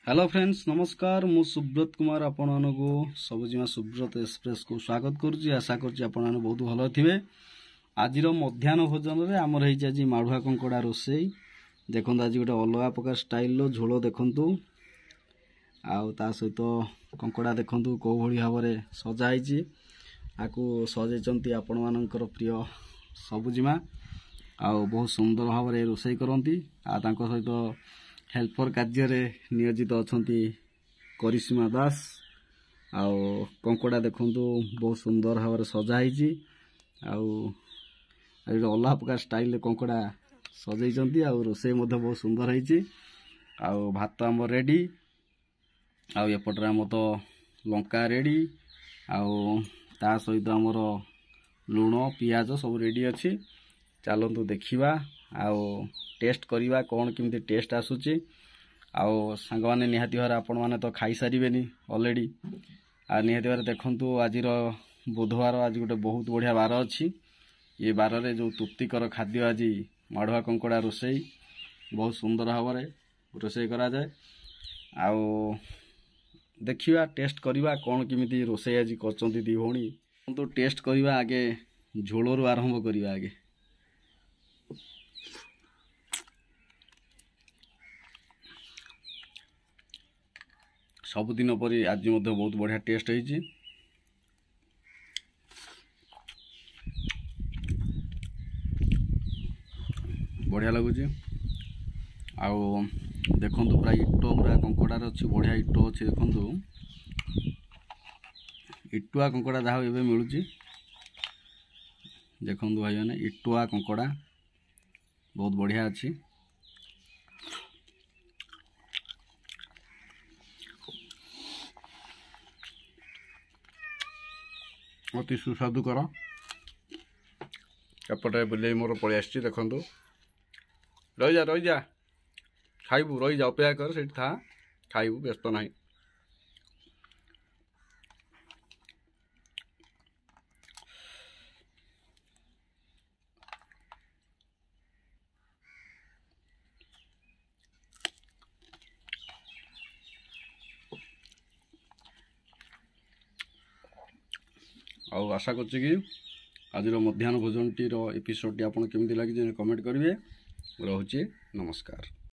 Hello friends नमस्कार मु सुब्रत कुमार आपण मानकु सबुजिमा सुब्रत एक्सप्रेस को स्वागत करुच्ची। आशा करुच्ची आपण माने बहुत भलो थिबे। आज मध्याह्न भोजन रे आमर हेछि आज माडुआ कंकोड़ा रोसई। देखंतु आज गोटे अलगा प्रकार स्टाइल रो झोल देखंतु आउ ता सहित कंकोड़ा देखंतु को भली भाव रे सजा हेछि। आकु सजेचंती आपण मानकर प्रिय सबुजिमा आउ बहुत सुंदर भाव रे रोसई करंती। आ तांको सहित हेल्पर कार्य नियोजित अछंती करिश्मा दास। आउ कंकोड़ा देखंतु बहुत सुंदर भाव सजा हेछि। आउ अलग प्रकार स्टाइल कंकोड़ा सजैचंती। आउ रोसई मध्य बहुत सुंदर हेछि। आउ भात आम रेडी। आउ एपटरे आम तो लंका रेडी। आउ ता सहित आमर लुण पियाज सब रेडी अछि। चलंतु देखिबा आउ टेस्ट करिबा कोन किमिति टेस्ट आसुची। आउ संग माने निहाती भार आपण माने तो खाई सारिबेनी ऑलरेडी। आ निहाती भार देखंतु आजिर बुधवार आज गोटे बहुत बढ़िया बार अछि। ये बार रे जो तृप्तिकर खाद्य आजि माडुआ कंकोड़ा रोसई बहुत सुंदर भाव रे रोसई करा जाय। आउ देखिबा टेस्ट करिबा कोन किमिति रोसई आजि करचंती दी भौणी। तो टेस्ट करिबा आगे झोलरू आरंभ करिबा आगे। सबुदिन परी आज मध्य बहुत बढ़िया टेस्ट है। बढ़िया लगुच। आउ देखंतु पूरा इटो पूरा कंकोड़ार अच्छी बढ़िया इटो अच्छी। देखंतु इटुआ कंकोड़ा जहाँ एवं मिलूँ। देखंतु भाई मैंने इटुआ कंकोड़ा बहुत बढ़िया अच्छी। अति सुस्वादुकर। एपटे बिले मोर पलि आसी। देखंतु रही जा खाइबू रही जा अपेक्षा कर से था खाइबू व्यस्त नहीं। आउ आशा करछि कि आज मध्याह्न भोजन टी एपिसोड टी आपन केमिति लागि कमेंट करिवे। रहूची नमस्कार।